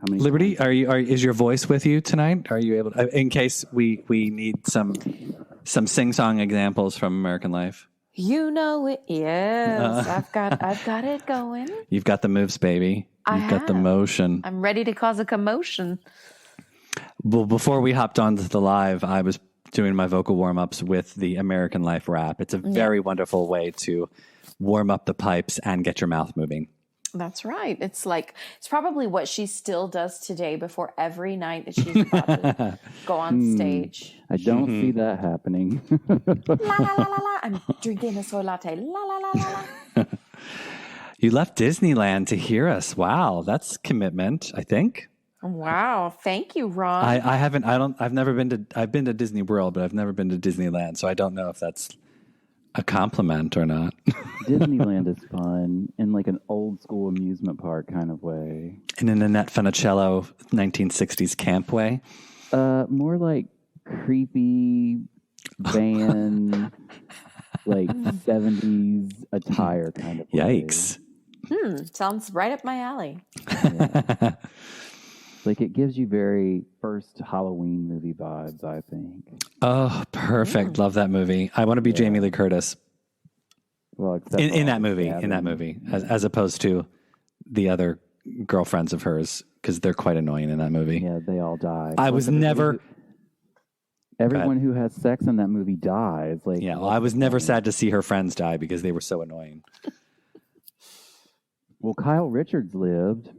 many Liberty, times? is your voice with you tonight? Are you able to, in case we need some sing-song examples from American Life? You know it. Yes. I've got it going. You've got the moves, baby. You've got the motion. I'm ready to cause a commotion. Well, before we hopped onto the live, I was doing my vocal warm-ups with the American Life rap. It's a very wonderful way to warm up the pipes and get your mouth moving. That's right. It's probably what she still does today before every night that she's about to go on stage. I don't see that happening. La la la la la. I'm drinking a soy latte. La la la la la. You left Disneyland to hear us. Wow, that's commitment, I think. Wow. Thank you, Ron. I've been to Disney World, but I've never been to Disneyland, so I don't know if that's a compliment or not. Disneyland is fun in like an old school amusement park kind of way. In an Annette Funicello 1960s camp way? More like creepy van, like 70s attire kind of way. Yikes. Sounds right up my alley. Yeah. Like it gives you very first Halloween movie vibes, I think. Oh, perfect. Love that movie. I want to be Jamie Lee Curtis. Well, except in that movie, as opposed to the other girlfriends of hers, because they're quite annoying in that movie. Yeah, they all die. Everyone who has sex in that movie dies. Like, yeah, well, I was never sad to see her friends die because they were so annoying. Well, Kyle Richards lived.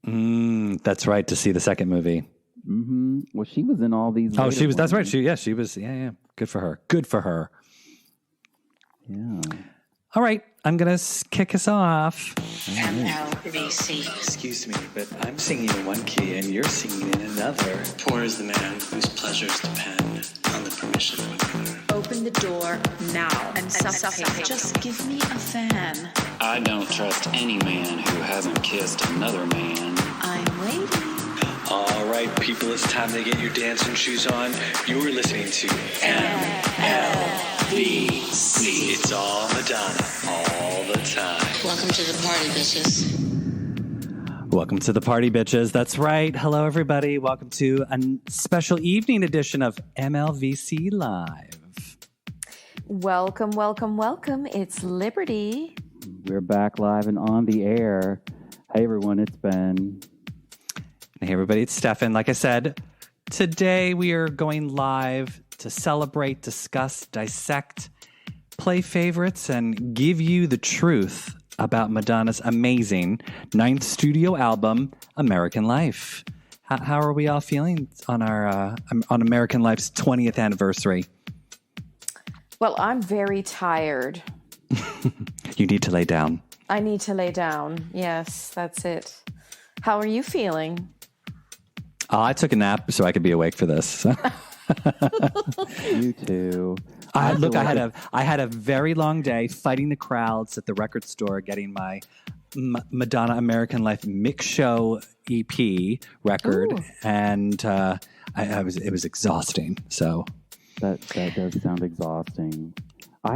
That's right. To see the second movie. Mm-hmm. Well, she was in all these. Oh, she was. That's right. She was. Yeah. Good for her. Good for her. Yeah. All right. I'm going to kick us off. MLVC. Excuse me, but I'm singing in one key and you're singing in another. Poor is the man whose pleasures depend on the permission of another. Open the door now and suffocate. Just give me a fan. I don't trust any man who hasn't kissed another man. I'm waiting. All right, people, it's time to get your dancing shoes on. You're listening to MLVC. It's all Madonna, all the time. Welcome to the party, bitches. Welcome to the party, bitches. That's right. Hello, everybody. Welcome to a special evening edition of MLVC Live. Welcome, welcome, welcome. It's Liberty. We're back live and on the air. Hey, everyone, it's Ben. Hey, everybody, it's Stefan. Like I said, today we are going live to celebrate, discuss, dissect, play favorites, and give you the truth about Madonna's amazing 9th studio album, American Life. How are we all feeling on our on American Life's 20th anniversary? Well, I'm very tired. You need to lay down. I need to lay down. Yes, that's it. How are you feeling? I took a nap so I could be awake for this. You too. I had a very long day fighting the crowds at the record store, getting my Madonna American Life mix show EP record. Ooh. And it was exhausting. So that does sound exhausting.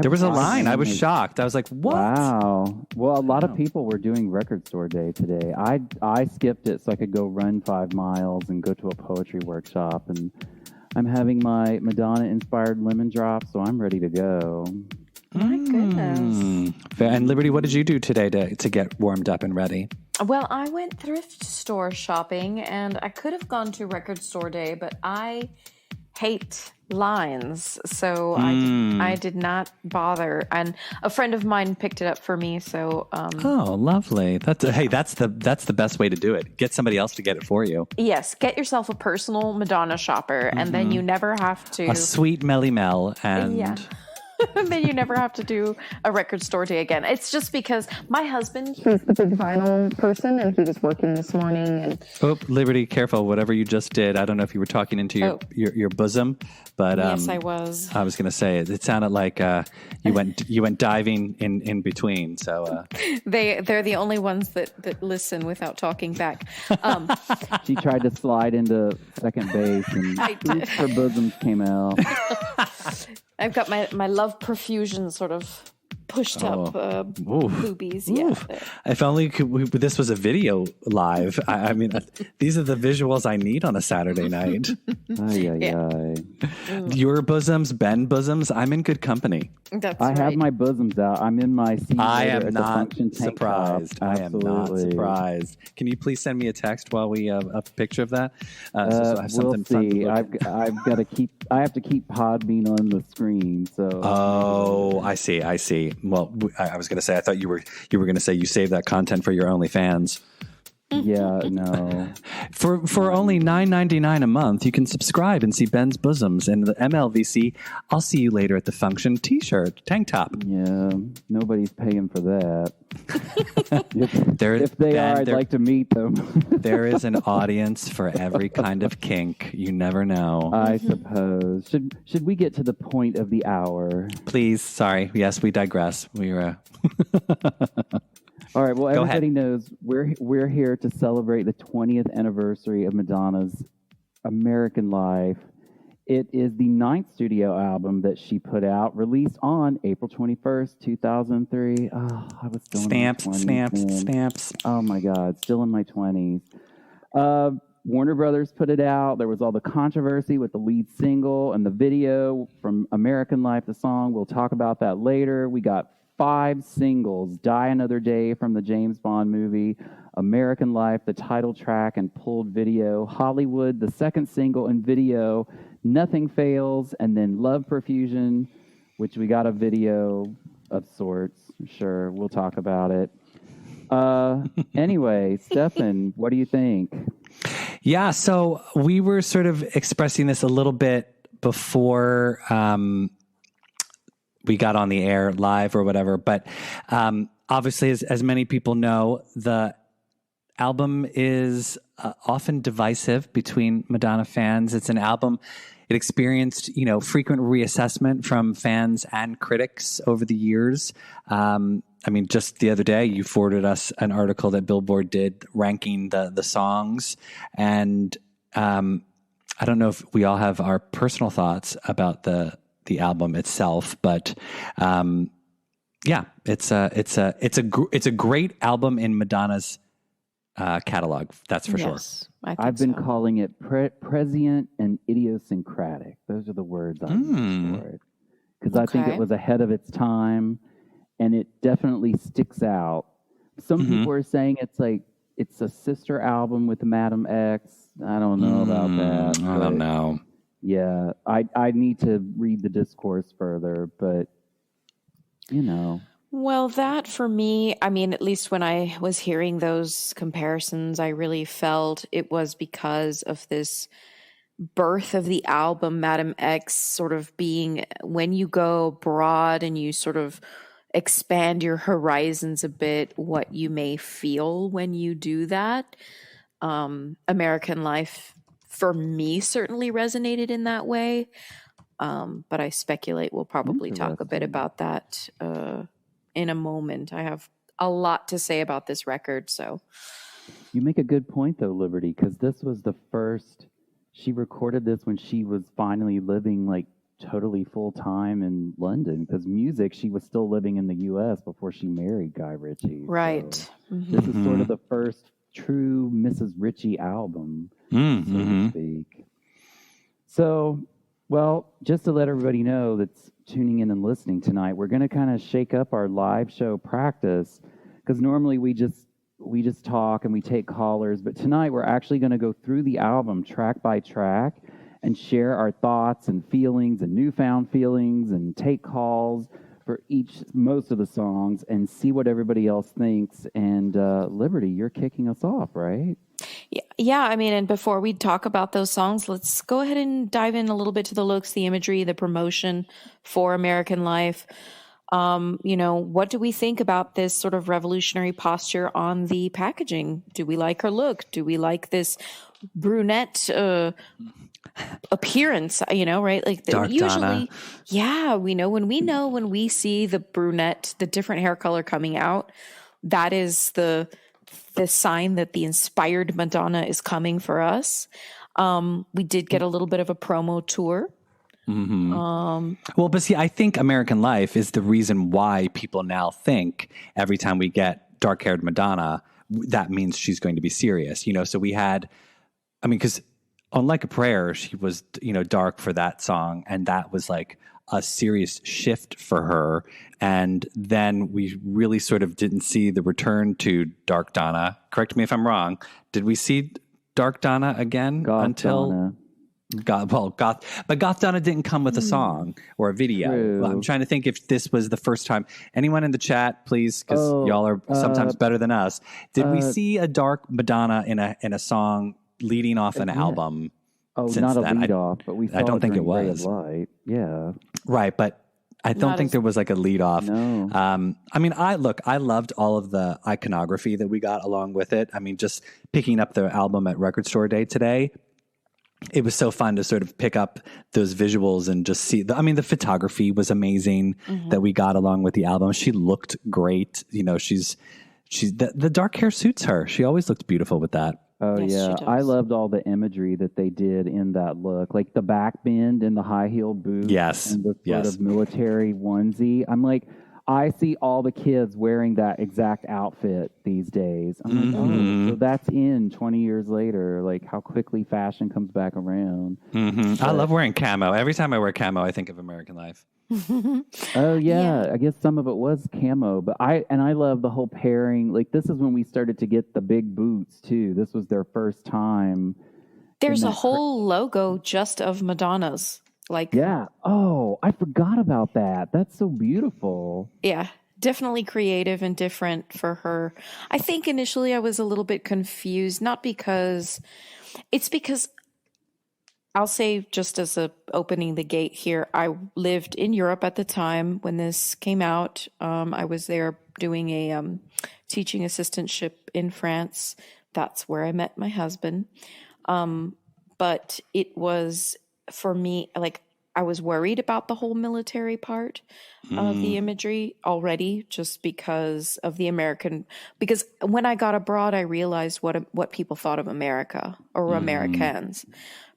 There was a line. I was shocked. I was like, what? Wow. Well, a lot of people were doing record store day today. I skipped it so I could go run 5 miles and go to a poetry workshop. And I'm having my Madonna-inspired lemon drop, so I'm ready to go. My goodness. And Liberty, what did you do today to get warmed up and ready? Well, I went thrift store shopping, and I could have gone to record store day, but I hate lines, so I did not bother. And a friend of mine picked it up for me. So oh, lovely. That's the best way to do it. Get somebody else to get it for you. Yes, get yourself a personal Madonna shopper, and then you never have to a sweet Melly Mel and. And then you never have to do a record store day again. It's just because my husband, he's the big vinyl person, and he was working this morning. And oh, Liberty, careful! Whatever you just did, I don't know if you were talking into your bosom, but yes, I was. I was going to say it sounded like you went diving in between. So they're the only ones that listen without talking back. She tried to slide into second base, and her bosoms came out. I've got my love profusion sort of pushed up boobies. Oof. Yeah. If only this was a video live. I mean, these are the visuals I need on a Saturday night. Your bosoms, Ben bosoms. I'm in good company. I have my bosoms out. I'm in my seat. I am not surprised. I am not surprised. Can you please send me a text while we have a picture of that? So I have something we'll fun to see. look at. I've got to keep. I have to keep Podbean on the screen. So. Oh, I see. Well, I was going to say. I thought you were going to say you save that content for your OnlyFans. Yeah, no. For only $9.99 a month, you can subscribe and see Ben's bosoms and the MLVC. I'll see you later at the function T-shirt, tank top. Yeah, nobody's paying for that. If they are, I'd like to meet them. There is an audience for every kind of kink. You never know. I suppose. Should we get to the point of the hour? Please. Sorry. Yes, we digress. We were. All right. Well, everybody knows we're here to celebrate the 20th anniversary of Madonna's American Life. It is the 9th studio album that she put out, released on April 21st, 2003. Oh, I was still in my 20s. Stamps. Oh my God, still in my 20s. Warner Brothers put it out. There was all the controversy with the lead single and the video from American Life, the song. We'll talk about that later. We got 5 singles: Die Another Day from the James Bond movie, American Life, the title track and pulled video, Hollywood, the second single and video, Nothing Fails, and then Love Profusion, which we got a video of sorts. Sure, we'll talk about it. Anyway, Stefan, what do you think? Yeah, so we were sort of expressing this a little bit before we got on the air live or whatever. But obviously, as many people know, the album is often divisive between Madonna fans. It's an album, it experienced, frequent reassessment from fans and critics over the years. I mean, just the other day, you forwarded us an article that Billboard did ranking the songs. And I don't know if we all have our personal thoughts about the album itself, but yeah, it's a great album in Madonna's catalog. That's for sure. I've been calling it prescient and idiosyncratic. Those are the words I use for it, because I think it was ahead of its time, and it definitely sticks out. Some people are saying it's a sister album with Madam X. I don't know about that. I don't know. Yeah, I need to read the discourse further, but Well, that for me, I mean, at least when I was hearing those comparisons, I really felt it was because of this birth of the album, Madam X, sort of being when you go broad and you sort of expand your horizons a bit, what you may feel when you do that. American Life, for me, certainly resonated in that way. But I speculate we'll probably talk a bit about that in a moment. I have a lot to say about this record, so. You make a good point, though, Liberty, because this was the first. She recorded this when she was finally living totally full time in London. Because music, she was still living in the U.S. before she married Guy Ritchie. Right. So this is sort of the first true Mrs. Ritchie album, so to speak. So, well, just to let everybody know that's tuning in and listening tonight, we're going to kind of shake up our live show practice, because normally we just talk and we take callers, but tonight we're actually going to go through the album track by track and share our thoughts and feelings and newfound feelings and take calls for most of the songs and see what everybody else thinks. And Liberty, you're kicking us off, right? Yeah, I mean, and before we talk about those songs, let's go ahead and dive in a little bit to the looks, the imagery, the promotion for American Life. What do we think about this sort of revolutionary posture on the packaging? Do we like her look? Do we like this brunette appearance, right? Like Dark usually, Donna. Yeah, when we see the brunette, the different hair color coming out, that is the sign that the inspired Madonna is coming for us. We did get a little bit of a promo tour Well, but see, I think American Life is the reason why people now think every time we get dark-haired Madonna, that means she's going to be serious. So we had, because on Like a Prayer, she was, dark for that song, and that was like a serious shift for her. And then we really sort of didn't see the return to Dark Donna. Correct me if I'm wrong. Did we see Dark Donna again until Donna. But Goth Donna didn't come with a song or a video. True. I'm trying to think if this was the first time. Anyone in the chat, please, because y'all are sometimes better than us. Did we see a dark Madonna in a song leading off an album? Oh, since not a then? lead off, but we saw I don't think it during Ray was. of Light. Yeah. Right, but I don't Not think as- there was like a lead off. No. I loved all of the iconography that we got along with it. Just picking up the album at Record Store Day today, it was so fun to sort of pick up those visuals and just see. The photography was amazing that we got along with the album. She looked great. She's the dark hair suits her. She always looked beautiful with that. Oh, Yes, yeah. she I does. loved all the imagery that they did in that look. Like the back bend and the high heel boots. Yes, And the sort yes. of military onesie. I'm like, I see all the kids wearing that exact outfit these days. I'm like, oh, so that's in 20 years later. Like how quickly fashion comes back around. I love wearing camo. Every time I wear camo, I think of American Life. Oh yeah, I guess some of it was camo, but I love the whole pairing. Like this is when we started to get the big boots too. This was their first time. There's a whole logo just of Madonna's. Like, Yeah. Oh, I forgot about that. That's so beautiful. yeah, definitely creative and different for her. I think initially I was a little bit confused, not because I'll say, just as a opening the gate here, I lived in Europe at the time when this came out. I was there doing a teaching assistantship in France. That's where I met my husband. But it was, for me, like, I was worried about the whole military part of the imagery already, just because of the American. Because when I got abroad, I realized what people thought of America or Americans,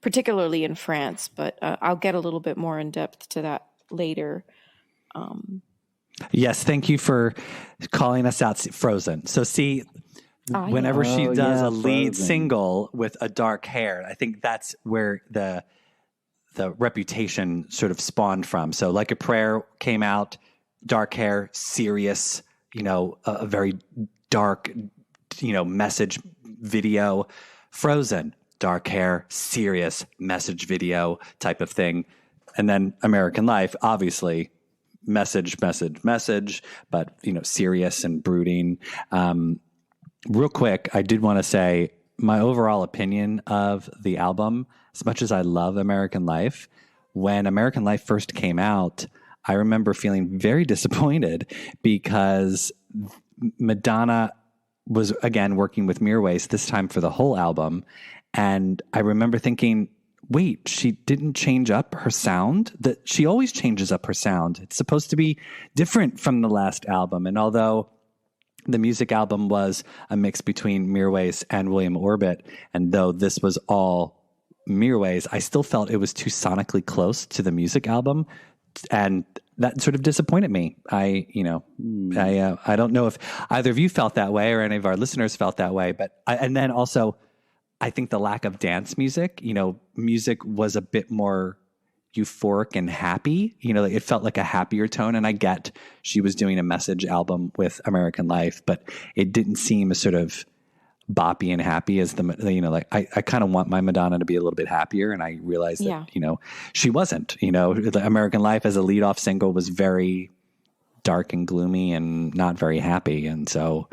particularly in France. But I'll get a little bit more in depth to that later. Yes, thank you for calling us out. Frozen. So see, whenever she Oh, does yeah, a lead Frozen. single with a dark hair, I think that's where the reputation sort of spawned from. So Like a Prayer came out, dark hair, serious, a very dark, message video. Frozen, dark hair, serious message video type of thing. And then American Life, obviously, message, but, serious and brooding. Real quick, I did want to say my overall opinion of the album, as much as I love American Life, when American Life first came out, I remember feeling very disappointed because Madonna was, again, working with Mirwais, this time for the whole album. And I remember thinking, wait, she didn't change up her sound? That she always changes up her sound. It's supposed to be different from the last album. And although the music album was a mix between Mirwais and William Orbit, and though this was all Mirwais, I still felt it was too sonically close to the music album, and that sort of disappointed me. I don't know if either of you felt that way or any of our listeners felt that way, but and then also I think the lack of dance music. Music was a bit more euphoric and happy. It felt like a happier tone. And I get she was doing a message album with American Life, but it didn't seem as sort of boppy and happy as I kind of want my Madonna to be a little bit happier. And I realized that, she wasn't. The American Life as a lead-off single was very dark and gloomy and not very happy. And so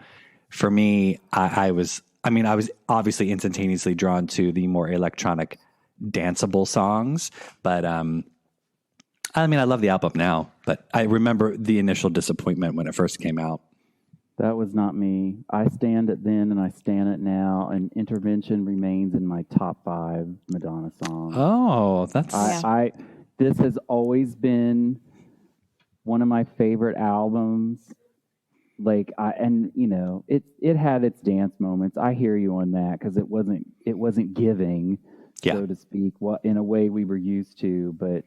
for me, I was obviously instantaneously drawn to the more electronic, danceable songs, but I love the album now, but I remember the initial disappointment when it first came out. That was not me. I stand it then and I stand it now, and Intervention remains in my top 5 Madonna songs. Oh, that's This has always been one of my favorite albums. It had its dance moments. I hear you on that, because it wasn't giving, so to speak, in a way we were used to. But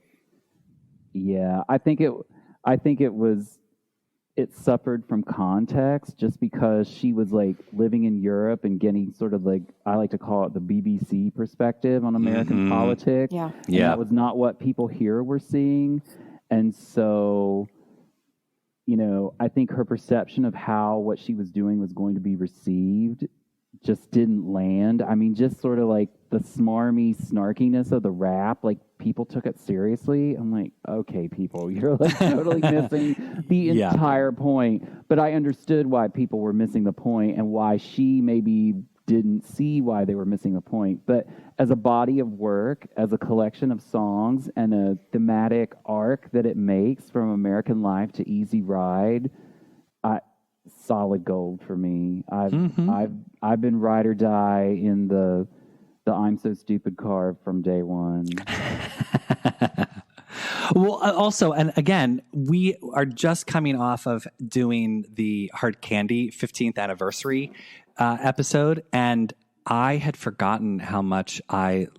Yeah, it suffered from context just because she was like living in Europe and getting sort of like, I like to call it the BBC perspective on American politics. Yeah. And that was not what people here were seeing. And so, you know, I think her perception of how what she was doing was going to be received just didn't land. I mean, just sort of like the smarmy snarkiness of the rap, like people took it seriously. I'm like, okay, people, you're like totally missing the entire point. But I understood why people were missing the point and why she maybe didn't see why they were missing the point. But as a body of work, as a collection of songs and a thematic arc that it makes from American Life to Easy Ride, solid gold for me. I've been ride or die in the I'm So Stupid car from day one. Well, also, and again, we are just coming off of doing the Hard Candy 15th anniversary episode, and I had forgotten how much I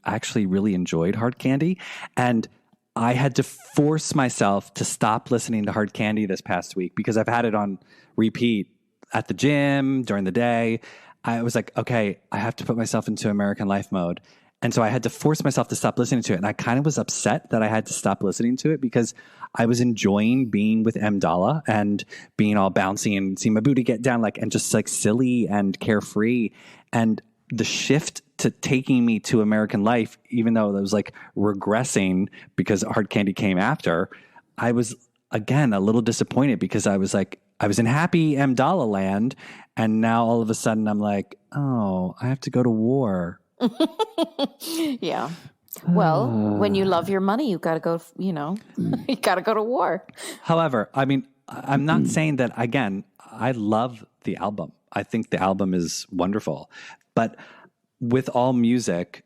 actually really enjoyed Hard Candy, and I had to force myself to stop listening to Hard Candy this past week because I've had it on repeat at the gym during the day. I was like, okay, I have to put myself into American Life mode. And so I had to force myself to stop listening to it. And I kind of was upset that I had to stop listening to it because I was enjoying being with M. Dalla and being all bouncy and seeing my booty get down, like, and just like silly and carefree. And the shift to taking me to American Life, even though it was like regressing because Hard Candy came after, I was again a little disappointed because I was like, I was in happy M. Dalla land, and now all of a sudden I'm like, oh, I have to go to war. Yeah. Well, when you love your money, you got to go, you know, you got to go to war. However, I mean, I'm not saying that, again, I love the album. I think the album is wonderful. But with all music,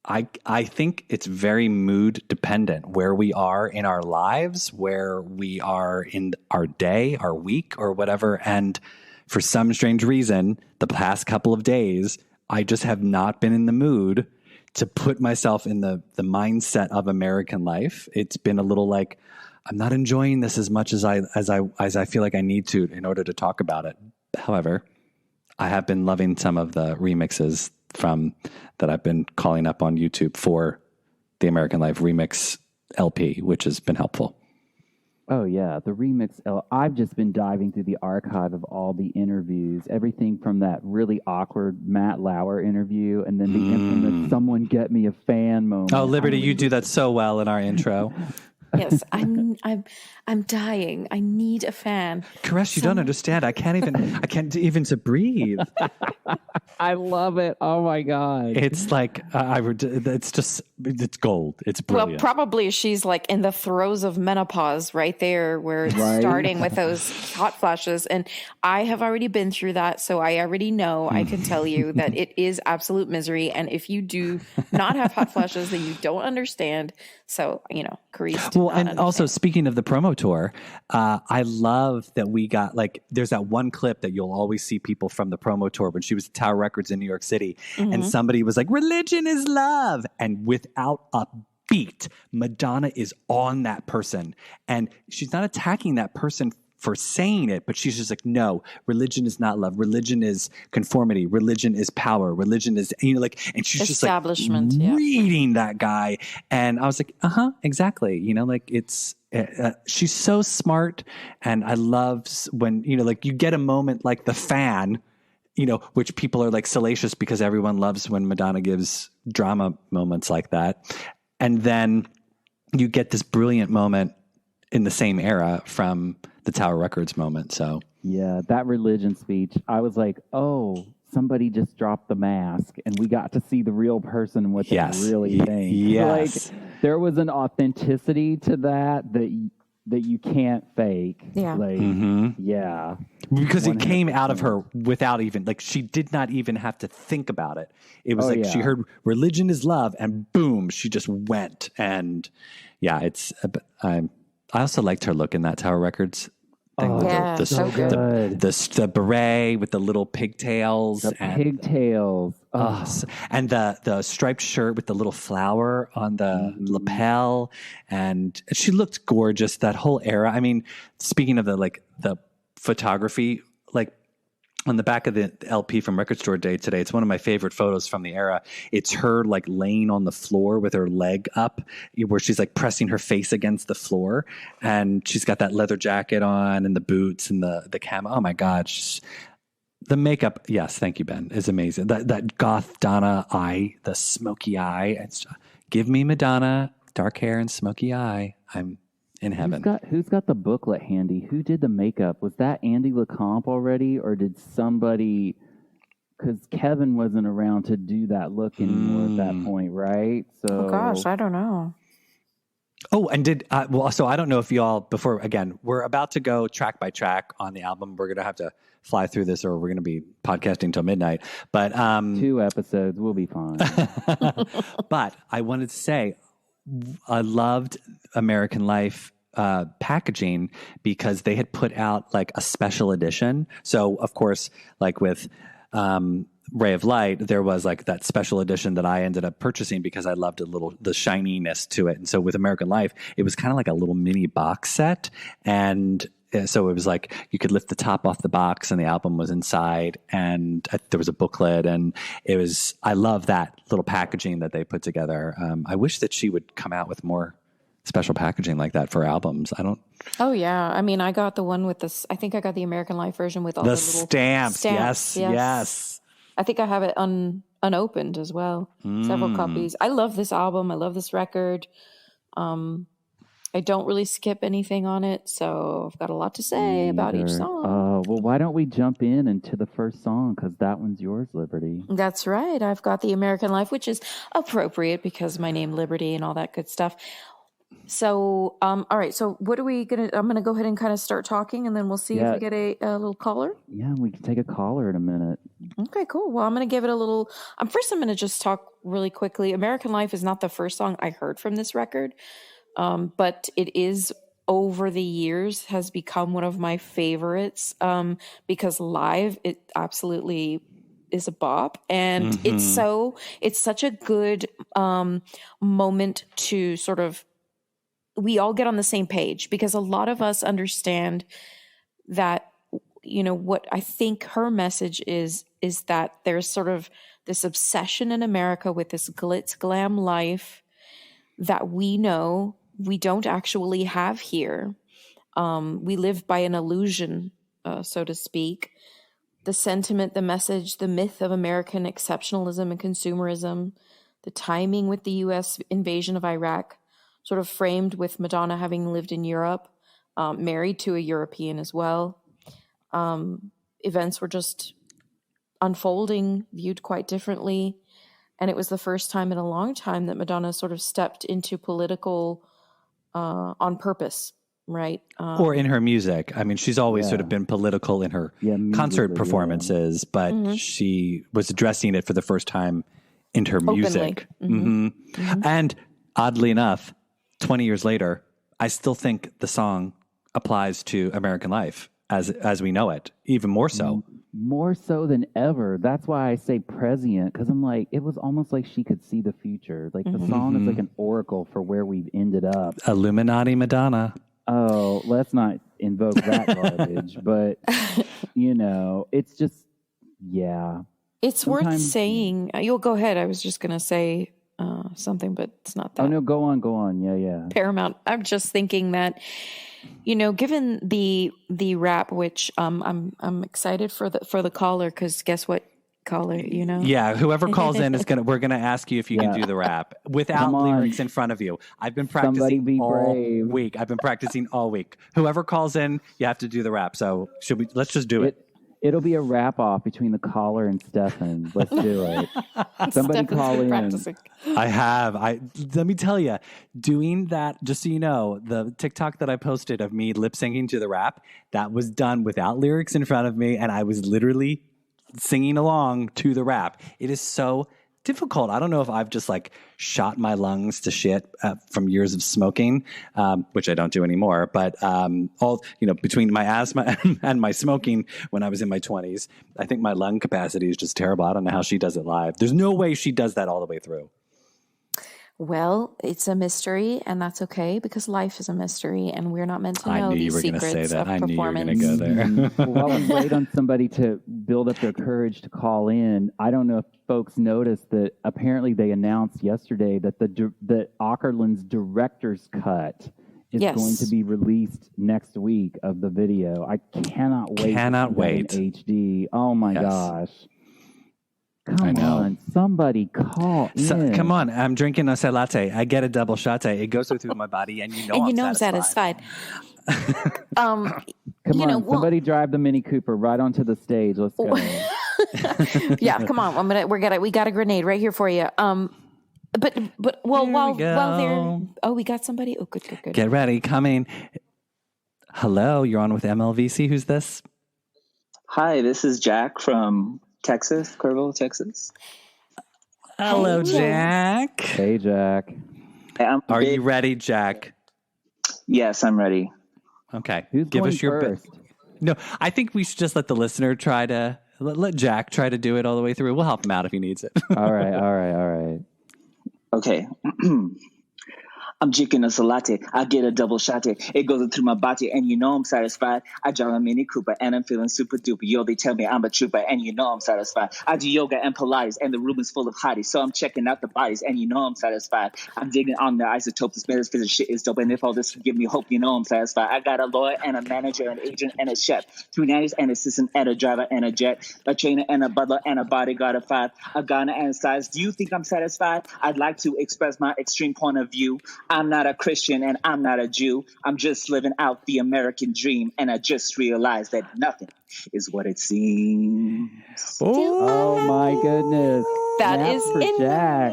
I think it's very mood dependent where we are in our lives, where we are in our day, our week, or whatever. And for some strange reason, the past couple of days, I just have not been in the mood to put myself in the mindset of American Life. It's been a little like, I'm not enjoying this as much as I feel like I need to in order to talk about it. However, I have been loving some of the remixes from that I've been calling up on YouTube for the American Life remix LP, which has been helpful. Oh yeah, the remix. I've just been diving through the archive of all the interviews, everything from that really awkward Matt Lauer interview, and then the infamous "Someone Get Me a Fan" moment. Oh, Liberty, you do that so well in our intro. Yes, I'm dying. I need a fan. Koresh, you don't understand. I can't even to breathe. I love it. Oh my God. It's like, it's gold. It's brilliant. Well, probably she's like in the throes of menopause right there where it's starting with those hot flashes. And I have already been through that. So I already know, I can tell you that it is absolute misery. And if you do not have hot flashes, then you don't understand. So, you know, Carice. Well, and also speaking of the promo tour, I love that we got like, there's that one clip that you'll always see people from the promo tour when she was at Tower Records in New York City. And somebody was like, religion is love. And without a beat, Madonna is on that person. And she's not attacking that person for saying it, but she's just like, no, religion is not love. Religion is conformity. Religion is power. Religion is, you know, like, and she's just like reading that guy. And I was like, exactly. You know, like it's, she's so smart. And I love when, you know, like you get a moment like the fan, you know, which people are like salacious because everyone loves when Madonna gives drama moments like that. And then you get this brilliant moment in the same era from the Tower Records moment. So yeah, that religion speech, I was like, oh, somebody just dropped the mask and we got to see the real person and what they really think. Yes. Like there was an authenticity to that you can't fake. Yeah. Like, yeah. Because 100%. It came out of her without even, like, she did not even have to think about it. It was she heard religion is love and boom, she just went. And yeah, it's, I also liked her look in that Tower Records thing. So good. The beret with the little pigtails. Pigtails. And the striped shirt with the little flower on the lapel, and she looked gorgeous. That whole era. I mean, speaking of the photography, like on the back of the LP from Record Store Day today, it's one of my favorite photos from the era. It's her like laying on the floor with her leg up, where she's like pressing her face against the floor, and she's got that leather jacket on and the boots and the camo. Oh my God. The makeup, yes, thank you, Ben, is amazing. That goth Donna eye, the smoky eye. Give me Madonna, dark hair and smoky eye. I'm in heaven. Who's got the booklet handy? Who did the makeup? Was that Andy LeCompte already, or did somebody? Because Kevin wasn't around to do that look anymore at that point, right? So, oh gosh, I don't know. Oh, and so I don't know if y'all, we're about to go track by track on the album. We're going to have to fly through this, or we're going to be podcasting till midnight. But 2 episodes, we'll be fine. But I wanted to say, I loved American Life packaging because they had put out like a special edition. So of course, like with Ray of Light, there was like that special edition that I ended up purchasing because I loved the shininess to it. And so with American Life, it was kind of like a little mini box set. And so it was like you could lift the top off the box and the album was inside, and there was a booklet, and I love that little packaging that they put together. I wish that she would come out with more special packaging like that for albums. Oh yeah. I mean, I got the one with I think I got the American Life version with all the little stamps. Yes. I think I have it unopened as well. Several copies. I love this album. I love this record. I don't really skip anything on it, so I've got a lot to say about each song. Well, why don't we jump into the first song, because that one's yours, Liberty. That's right. I've got the American Life, which is appropriate because my name Liberty and all that good stuff. So, all right. So what are we going to, I'm going to go ahead and kind of start talking, and then we'll see if we get a little caller. Yeah, we can take a caller in a minute. Okay, cool. Well, I'm going to give it a little, first I'm going to just talk really quickly. American Life is not the first song I heard from this record. But it is, over the years, has become one of my favorites because live it absolutely is a bop, and it's such a good moment to sort of, we all get on the same page, because a lot of us understand that, you know, what I think her message is that there's sort of this obsession in America with this glitz glam life that we know we don't actually have here. We live by an illusion, so to speak. The sentiment, the message, the myth of American exceptionalism and consumerism, the timing with the U.S. invasion of Iraq, sort of framed with Madonna having lived in Europe, married to a European as well. Events were just unfolding, viewed quite differently. And it was the first time in a long time that Madonna sort of stepped into political on purpose, right? Or in her music. I mean, she's always sort of been political in her concert performances, but she was addressing it for the first time in her music. And oddly enough, 20 years later, I still think the song applies to American Life as we know it, even more so. More so than ever. That's why I say prescient, because I'm like, it was almost like she could see the future. Like the song is like an oracle for where we've ended up. Illuminati Madonna. Oh, let's not invoke that garbage. But, you know, it's just, yeah. It's worth saying. You'll go ahead. I was just going to say something, but it's not that. Oh, no, go on. Yeah. Paramount. I'm just thinking that, you know, given the rap, which I'm excited for the caller, because guess what, caller, you know? Yeah, whoever calls in we're gonna ask you if you can do the rap without lyrics in front of you. I've been practicing all week. Whoever calls in, you have to do the rap. So let's just do it. It'll be a wrap off between the caller and Stefan. Let's do it. Somebody call in. Practicing. Let me tell you, doing that, just so you know, the TikTok that I posted of me lip syncing to the rap, that was done without lyrics in front of me, and I was literally singing along to the rap. It is so difficult. I don't know if I've just like shot my lungs to shit from years of smoking, which I don't do anymore. But all, between my asthma and my smoking when I was in my 20s, I think my lung capacity is just terrible. I don't know how she does it live. There's no way she does that all the way through. Well, it's a mystery, and that's okay because life is a mystery, and we're not meant to know I knew you these were going to say secrets that. of I knew you were going to performance. go there. While we wait on somebody to build up their courage to call in, I don't know if folks noticed that apparently they announced yesterday that that Ockerland's director's cut is going to be released next week of the video. I cannot wait. Cannot wait. In HD. Oh my gosh. Come on, somebody call in. Come on, I'm drinking a latte. I get a double shot. It goes through my body, and I'm satisfied. Come on, somebody drive the Mini Cooper right onto the stage. Let's go. Yeah, come on. We got a grenade right here for you. While they're we got somebody. Oh, good. Get ready, coming. Hello, you're on with MLVC. Who's this? Hi, this is Jack from Texas, Kerrville, Texas. Hello, Jack. Hey, Jack. Are you ready, Jack? Yes, I'm ready. Okay. Who's Give going us your first? No, I think we should just let the listener try to let Jack try to do it all the way through. We'll help him out if he needs it. All right. Okay. I'm drinking a latte. I get a double shot. It goes through my body, and I'm satisfied. I drive a Mini Cooper, and I'm feeling super duper. Yo, they tell me I'm a trooper, and I'm satisfied. I do yoga and Pilates, and the room is full of hotties, so I'm checking out the bodies, and I'm satisfied. I'm digging on the isotopes. This metaphysics shit is dope, and if all this give me hope, I'm satisfied. I got a lawyer and a manager, an agent and a chef, 2 nannies and assistant and a driver and a jet, a trainer and a butler and a bodyguard of 5, a gunner and a size. Do you think I'm satisfied? I'd like to express my extreme point of view. I'm not a Christian and I'm not a Jew. I'm just living out the American dream, and I just realized that nothing is what it seems. Oh my goodness. That is for Jack.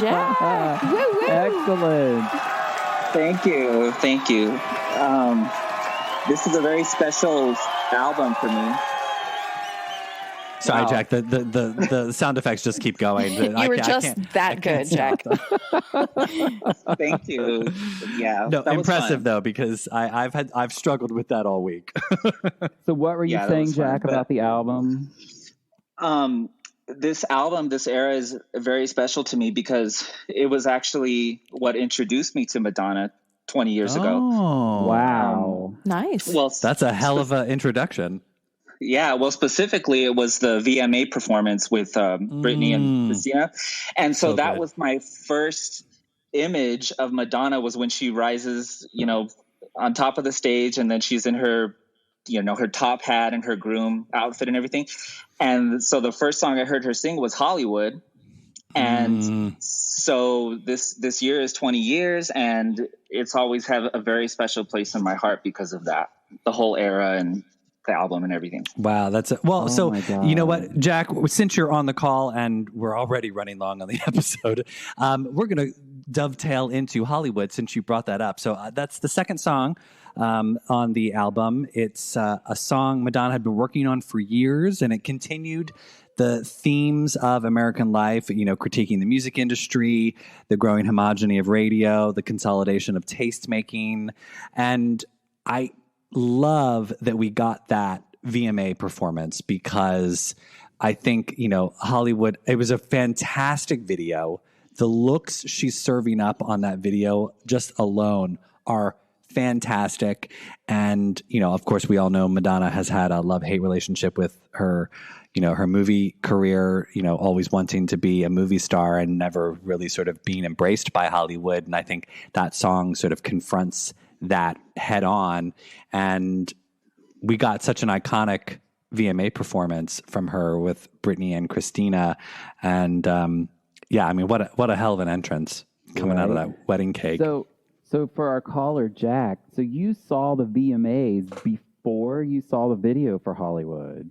Jack. Woo-woo. Excellent. Thank you. This is a very special album for me. Sorry, Jack. The sound effects just keep going. You were just that good, Jack. Thank you. Yeah. No, impressive though, because I've struggled with that all week. So what were you saying, Jack, about the album? This album, this era is very special to me because it was actually what introduced me to Madonna 20 years ago. Oh, wow. Nice. Well, that's a hell of an introduction. Yeah, well, specifically, it was the VMA performance with Britney and Christina. And so that was my first image of Madonna, was when she rises, on top of the stage, and then she's in her, her top hat and her groom outfit and everything. And so the first song I heard her sing was Hollywood. And so this year is 20 years, and it's always have a very special place in my heart because of that, the whole era and the album and everything. Wow, so you know what, Jack, since you're on the call and we're already running long on the episode, we're going to dovetail into Hollywood since you brought that up. So that's the second song on the album. It's a song Madonna had been working on for years, and it continued the themes of American life, critiquing the music industry, the growing homogeny of radio, the consolidation of taste making. And I love that we got that VMA performance, because I think, Hollywood, it was a fantastic video. The looks she's serving up on that video just alone are fantastic. And, of course, we all know Madonna has had a love-hate relationship with her, her movie career, always wanting to be a movie star and never really sort of being embraced by Hollywood. And I think that song sort of confronts that head on, and we got such an iconic VMA performance from her with Britney and Christina, and what a hell of an entrance coming out of that wedding cake. So for our caller Jack, so you saw the VMAs before you saw the video for Hollywood?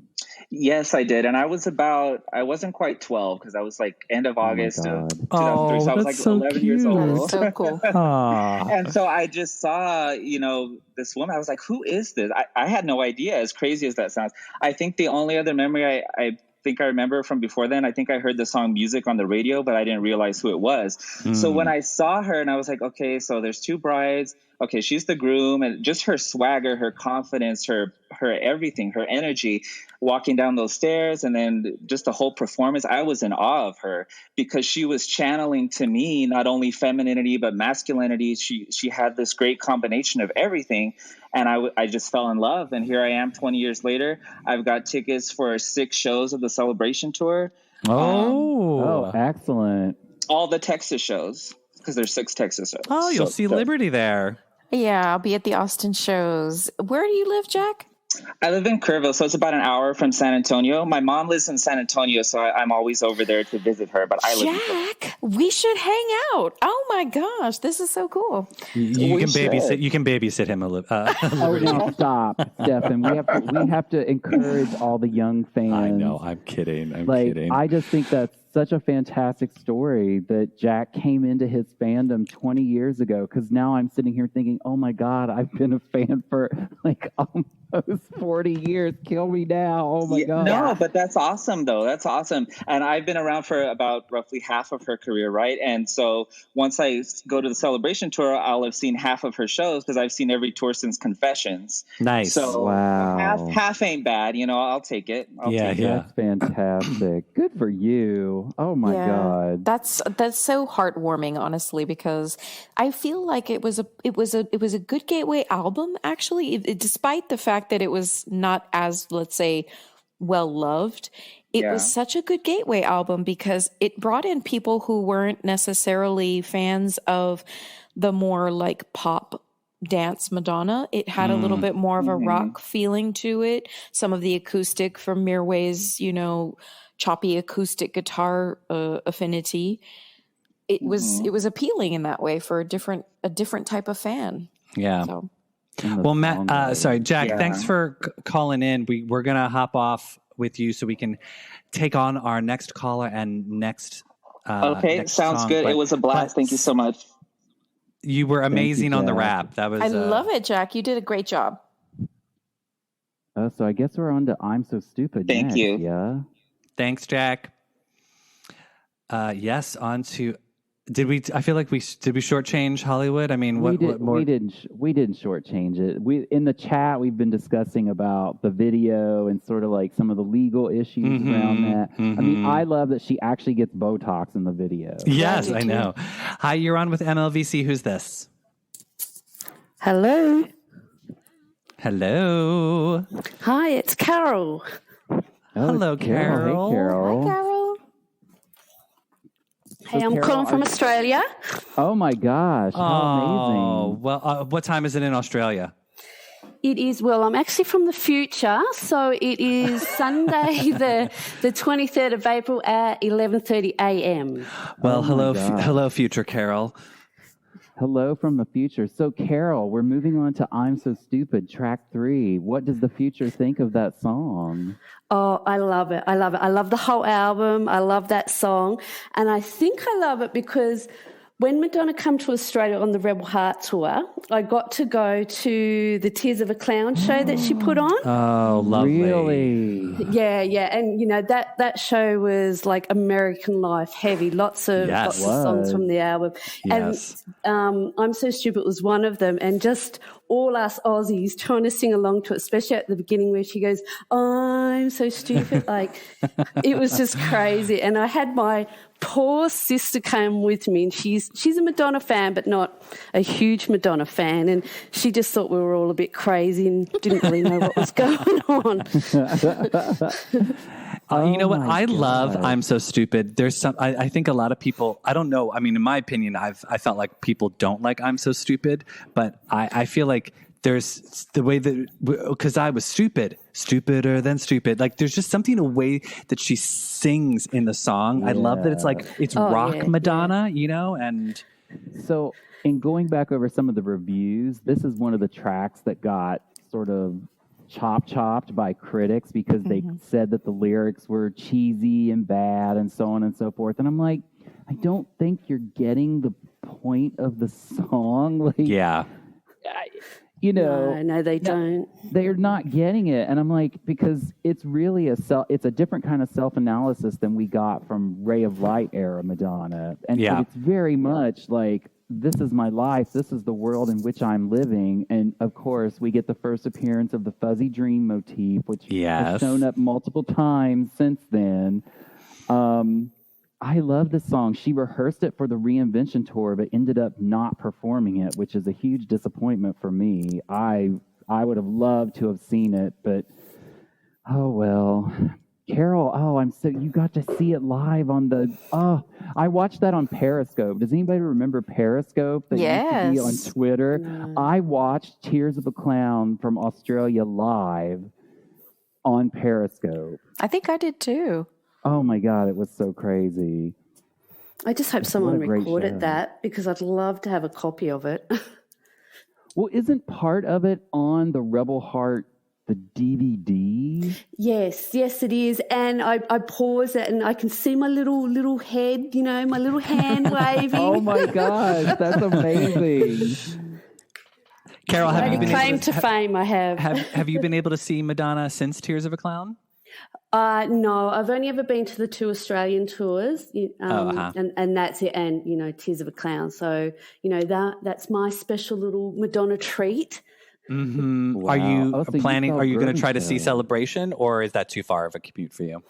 Yes, I did. And I wasn't quite 12, because I was like end of August of 2003. So I was like 11 years old. That's so cool. And so I just saw, this woman. I was like, who is this? I had no idea, as crazy as that sounds. I think the only other memory I think I remember from before then. I think I heard the song Music on the radio, but I didn't realize who it was. So when I saw her and I was like, okay, so there's two brides. Okay, she's the groom, and just her swagger, her confidence, her everything, her energy, walking down those stairs, and then just the whole performance. I was in awe of her because she was channeling to me not only femininity but masculinity. She had this great combination of everything, and I just fell in love. And here I am, 20 years later. I've got tickets for 6 shows of the Celebration tour. Oh, excellent! All the Texas shows, because there's 6 Texas shows. Oh, you'll see Liberty there. Yeah, I'll be at the Austin shows. Where do you live, Jack? I live in Kerrville, so it's about an hour from San Antonio. My mom lives in San Antonio, so I'm always over there to visit her. But I live in Kerrville. Jack, we should hang out. Oh my gosh, this is so cool. You can babysit. You can babysit him a little. Oh, no, stop, Stefan. We have to encourage all the young fans. I know. I'm kidding. I'm kidding. I just think that's such a fantastic story that Jack came into his fandom 20 years ago. Because now I'm sitting here thinking, oh my God, I've been a fan for like almost 40 years. Kill me now. Oh my God. No, but that's awesome though. That's awesome. And I've been around for about roughly half of her career, right? And so once I go to the Celebration tour, I'll have seen half of her shows because I've seen every tour since Confessions. Nice. So wow. half ain't bad. You know, I'll take it. I'll take it. That's fantastic. Good for you. Oh my God. That's so heartwarming, honestly, because I feel like it was a good gateway album, actually, despite the fact that it was not as, let's say, well loved. It was such a good gateway album because it brought in people who weren't necessarily fans of the more like pop dance Madonna. It had a little bit more of a rock feeling to it. Some of the acoustic from Mirway's, choppy acoustic guitar affinity. It was appealing in that way for a different type of fan. Yeah. So. Well, Matt, sorry, Jack, thanks for calling in. We're going to hop off with you so we can take on our next caller and next sounds song. good. It was a blast. Thank you so much. You were amazing on the rap. That was. I love it, Jack. You did a great job. Oh, so I guess we're on to I'm So Stupid. Thank you. Yeah. Thanks, Jack. Yes, on to. Did we? I feel like did we shortchange Hollywood? I mean, what more? We didn't shortchange it. We in the chat we've been discussing about the video and sort of like some of the legal issues around that. I mean, I love that she actually gets Botox in the video. Yes, I know. Hi, you're on with MLVC. Who's this? Hello. Hello. Hi, it's Carol. Oh, hello, Carol. Hey, Carol. Hi, Carol. Hey, I'm calling from Australia. Oh my gosh! How amazing! Well, what time is it in Australia? It is, I'm actually from the future, so it is Sunday, the 23rd of April at 11:30 a.m. Well, hello, future Carol. Hello from the future. So, Carol, we're moving on to I'm So Stupid, track 3. What does the future think of that song? Oh, I love it. I love it. I love the whole album. I love that song. And I think I love it because when Madonna came to Australia on the Rebel Heart tour, I got to go to the Tears of a Clown show that she put on. Oh, lovely. Really? Yeah. And, that show was like American Life heavy, lots of songs from the album. Yes. And I'm So Stupid was one of them. And just all us Aussies trying to sing along to it, especially at the beginning where she goes, I'm so stupid. Like, it was just crazy. And I had my poor sister came with me, and she's a Madonna fan, but not a huge Madonna fan. And she just thought we were all a bit crazy and didn't really know what was going on. You know what? I love I'm So Stupid. There's some, I think a lot of people, I don't know. I mean, in my opinion, I felt like people don't like I'm So Stupid, but I feel like there's the way that, because I was stupider than stupid. Like there's just something, a way that she sings in the song. I love that it's rock Madonna, and. So in going back over some of the reviews, this is one of the tracks that got sort of chopped by critics because they said that the lyrics were cheesy and bad and so on and so forth. And I'm like, I don't think you're getting the point of the song. Like, you know, no, they don't. They're not getting it. And I'm like, because it's really it's a different kind of self-analysis than we got from Ray of Light era Madonna. And but it's very much like, this is my life. This is the world in which I'm living. And of course, we get the first appearance of the fuzzy dream motif, which has shown up multiple times since then. I love this song. She rehearsed it for the Reinvention tour, but ended up not performing it, which is a huge disappointment for me. I would have loved to have seen it, but oh well. Carol, you got to see it live on I watched that on Periscope. Does anybody remember Periscope that used to be on Twitter? No. I watched Tears of a Clown from Australia live on Periscope. I think I did too. Oh my God, it was so crazy. I just hope someone recorded that, because I'd love to have a copy of it. Well, isn't part of it on the Rebel Heart, the DVD? Yes, it is. And I pause it and I can see my little head, my little hand waving. Oh my gosh, that's amazing. Carol, have you been claim to fame? I have. Have you been able to see Madonna since Tears of a Clown? No, I've only ever been to the 2 Australian tours, and that's it. And Tears of a Clown. So that's my special little Madonna treat. Mm-hmm. Wow. Are you planning? Are you going to try to see Celebration, or is that too far of a commute for you?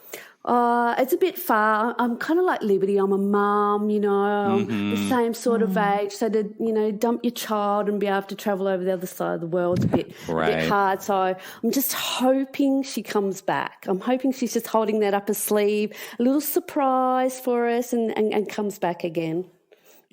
It's a bit far. I'm kind of like Liberty. I'm a mum, I'm the same sort of age. So to, dump your child and be able to travel over the other side of the world is a bit hard. So I'm just hoping she comes back. I'm hoping she's just holding that up her sleeve, a little surprise for us, and comes back again.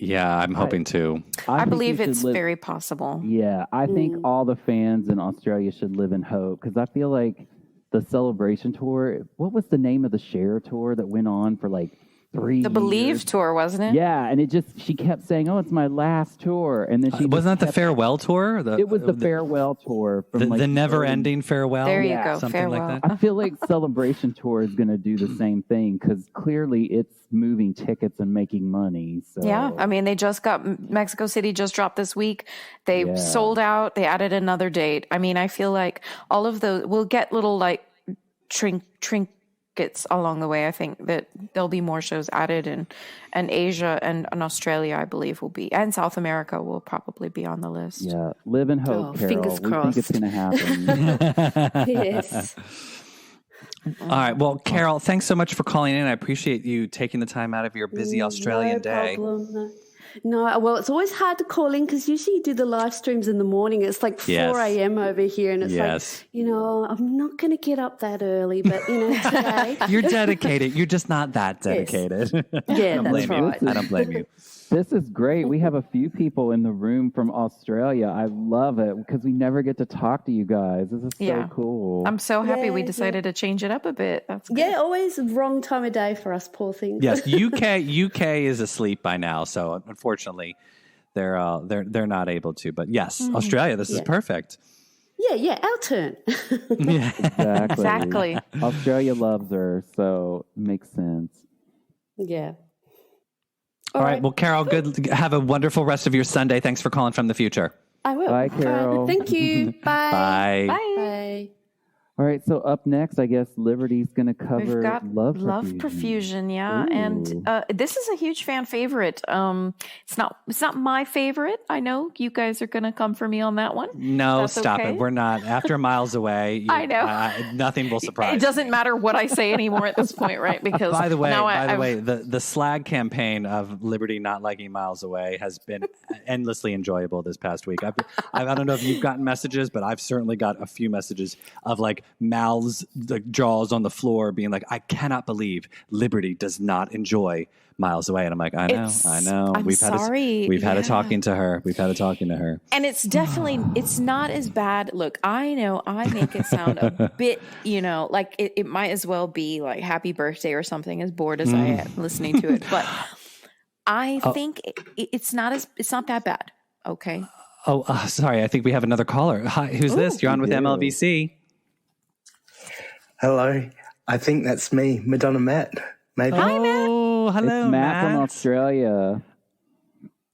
Yeah, I'm hoping too. I believe it's very possible. Yeah, I think all the fans in Australia should live in hope, because I feel like the Celebration tour, what was the name of the Cher tour that went on for like 3 years? The Believe tour, wasn't it? Yeah, and she kept saying, it's my last tour. And then wasn't that the Farewell tour? It was the Farewell tour. From the never-ending Farewell? There you go, something Farewell. like that. I feel like Celebration tour is going to do the same thing, because clearly it's moving tickets and making money. So. Yeah, I mean, they just got Mexico City just dropped this week. They sold out. They added another date. I mean, I feel like all of those, we'll get little like trinkets along the way. I think that there'll be more shows added, and Asia and Australia, I believe, will be, and South America will probably be on the list. Yeah, live in hope, Carol. Fingers crossed. We think it's going to happen. Yes. All right. Well, Carol, thanks so much for calling in. I appreciate you taking the time out of your busy Australian day. Problem, no, well, it's always hard to call in, because usually you do the live streams in the morning. It's like 4 a.m. over here, and it's like, I'm not going to get up that early, but, today. You're dedicated. You're just not that dedicated. Yes. Yeah, that's right. I don't blame you. This is great. We have a few people in the room from Australia. I love it, because we never get to talk to you guys. This is so cool. I'm so happy we decided to change it up a bit. That's good. Yeah, always the wrong time of day for us poor things. Yes, UK is asleep by now, so unfortunately they're not able to. But yes, Australia, this is perfect. Yeah, our turn. Yeah, exactly. Australia loves her, so it makes sense. Yeah. All right. Well, Carol, good. Have a wonderful rest of your Sunday. Thanks for calling from the future. I will. Bye, Carol. Thank you. Bye. Bye. Bye. All right, so up next, I guess Liberty's going to cover We've got Love Profusion, yeah. Ooh. And this is a huge fan favorite. It's not my favorite. I know you guys are going to come for me on that one. No, that's stop it. We're not. After Miles Away, I know. Nothing will surprise. It doesn't matter what I say anymore at this point, right? Because by the way, the slag campaign of Liberty not liking Miles Away has been endlessly enjoyable this past week. I don't know if you've gotten messages, but I've certainly got a few messages of like mouths, like jaws on the floor, being like, "I cannot believe Liberty does not enjoy Miles Away." And I'm like, I know. We've had a talking to her. And it's definitely, it's not as bad. Look, I know I make it sound a bit, like it might as well be like Happy Birthday or something, as bored as I am listening to it. But I think it's not that bad. Okay. Sorry. I think we have another caller. Hi, who's this? You're on with MLVC. Hello. I think that's me, Madonna Matt. Maybe. Hi, Matt. Oh, hello, it's Matt from Australia.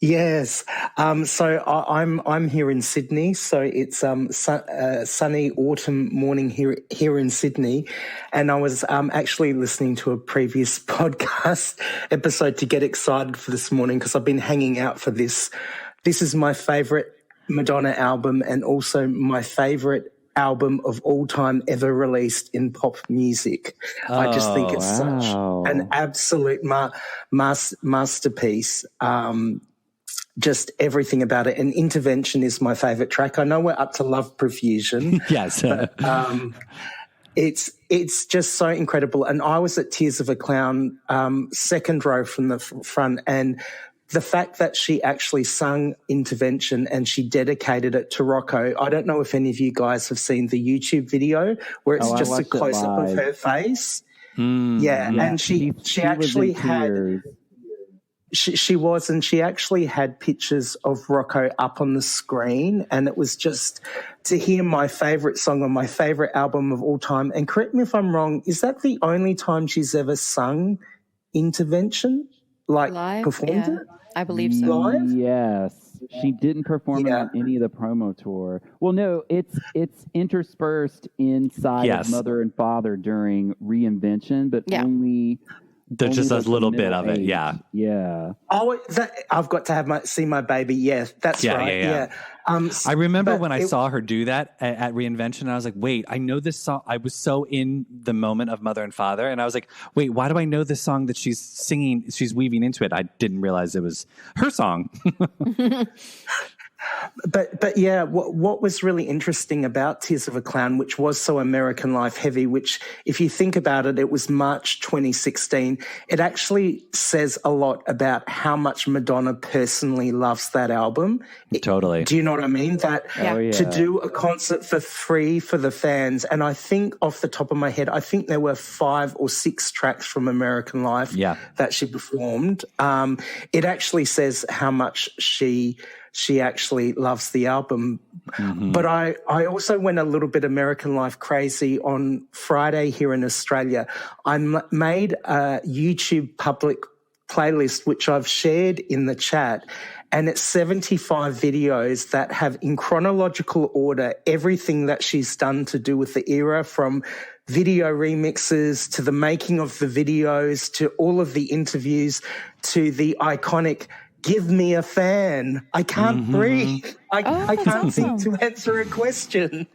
Yes. I'm here in Sydney, so it's sunny autumn morning here in Sydney, and I was actually listening to a previous podcast episode to get excited for this morning because I've been hanging out for this. This is my favourite Madonna album and also my favourite album of all time ever released in pop music. I just think it's such an absolute masterpiece. Just everything about it. And Intervention is my favourite track. I know we're up to Love Profusion. Yes. But it's just so incredible. And I was at Tears of a Clown, second row from the front, and the fact that she actually sung Intervention and she dedicated it to Rocco. I don't know if any of you guys have seen the YouTube video where it's just a close-up of her face. Yeah, and she actually had... She was, and she actually had pictures of Rocco up on the screen, and it was just to hear my favourite song on my favourite album of all time. And correct me if I'm wrong, is that the only time she's ever sung Intervention? Like Live? Performed Yeah, it? I believe so. Live? Yes. She didn't perform it on any of the promo tour. Well, no, it's interspersed inside of Mother and Father during Reinvention, but only... There's just a little bit of it, yeah. Oh, I've got to see my baby. Yeah, that's right. Yeah. I remember when I saw her do that at Reinvention, and I was like, wait, I know this song. I was so in the moment of Mother and Father, and I was like, wait, why do I know this song that she's singing, she's weaving into it? I didn't realize it was her song. But yeah, what was really interesting about Tears of a Clown, which was so American Life heavy, which if you think about it, it was March 2016. It actually says a lot about how much Madonna personally loves that album. Totally. Do you know what I mean? That to do a concert for free for the fans. And I think off the top of my head, I think there were 5 or 6 tracks from American Life that she performed. It actually says how much she actually loves the album. But I also went a little bit American Life crazy on Friday here in Australia. I made a YouTube public playlist, which I've shared in the chat, and it's 75 videos that have in chronological order everything that she's done to do with the era, from video remixes to the making of the videos to all of the interviews to the iconic "Give me a fan. I can't breathe. I can't seem to answer a question."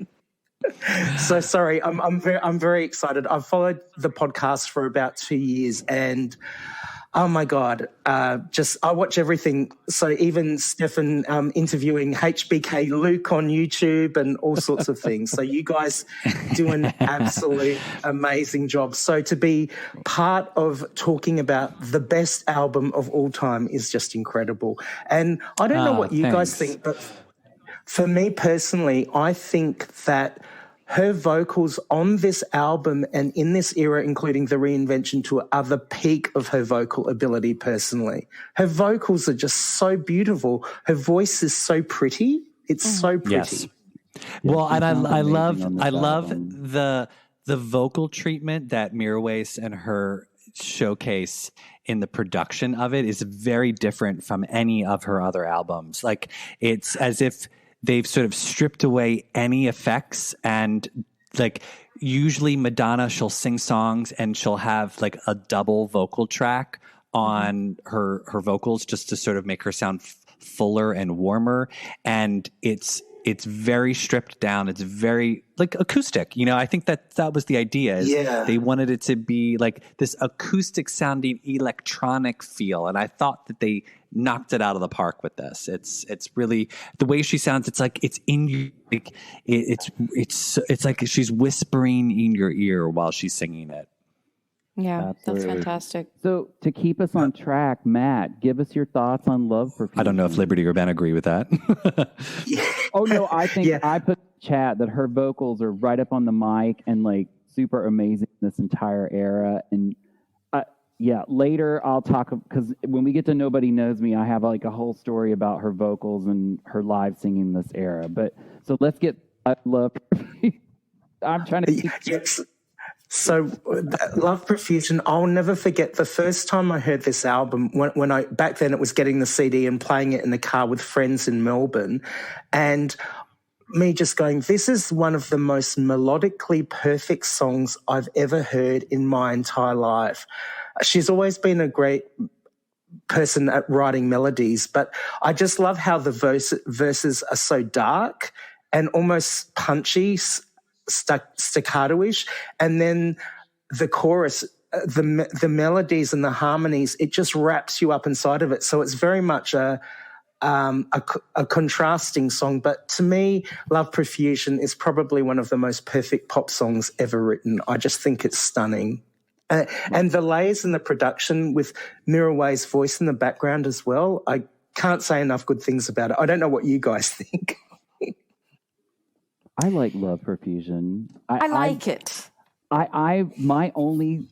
So sorry, I'm very excited. I've followed the podcast for about 2 years, and oh my God, I watch everything. So even Stefan interviewing HBK Luke on YouTube and all sorts of things. So you guys do an absolute amazing job. So to be part of talking about the best album of all time is just incredible. And I don't know what you guys think, but for me personally, I think that her vocals on this album and in this era, including the Reinvention tour, are the peak of her vocal ability personally. Her vocals are just so beautiful. Her voice is so pretty. It's so pretty. Yes. Well, and I love the vocal treatment that Mirwais and her showcase in the production of it is very different from any of her other albums. Like, it's as if they've sort of stripped away any effects, and like usually Madonna, she'll sing songs and she'll have like a double vocal track on her vocals just to sort of make her sound fuller and warmer. And it's very stripped down. It's very like acoustic. You know, I think that was the idea. They wanted it to be like this acoustic sounding electronic feel. And I thought that they knocked it out of the park with this. It's really the way she sounds. It's like it's in you. Like, it's like she's whispering in your ear while she's singing it. Yeah, that's fantastic. So to keep us on track, Matt, give us your thoughts on Love Profusion. I don't know if Liberty or Ben agree with that. Oh no, I think I put in the chat that her vocals are right up on the mic and like super amazing this entire era. And later I'll talk, because when we get to Nobody Knows Me, I have like a whole story about her vocals and her live singing this era. But so let's get Love Profusion. I'm trying to. So Love Profusion, I'll never forget the first time I heard this album, when I, back then it was getting the CD and playing it in the car with friends in Melbourne, and me just going, this is one of the most melodically perfect songs I've ever heard in my entire life. She's always been a great person at writing melodies, but I just love how the verses are so dark and almost punchy, staccato-ish, and then the chorus, the melodies and the harmonies, it just wraps you up inside of it. So it's very much a contrasting song, but to me, Love Profusion is probably one of the most perfect pop songs ever written. I just think it's stunning. And the layers in the production with Miraway's voice in the background as well, I can't say enough good things about it. I don't know what you guys think. I like Love Profusion. I like it. My only,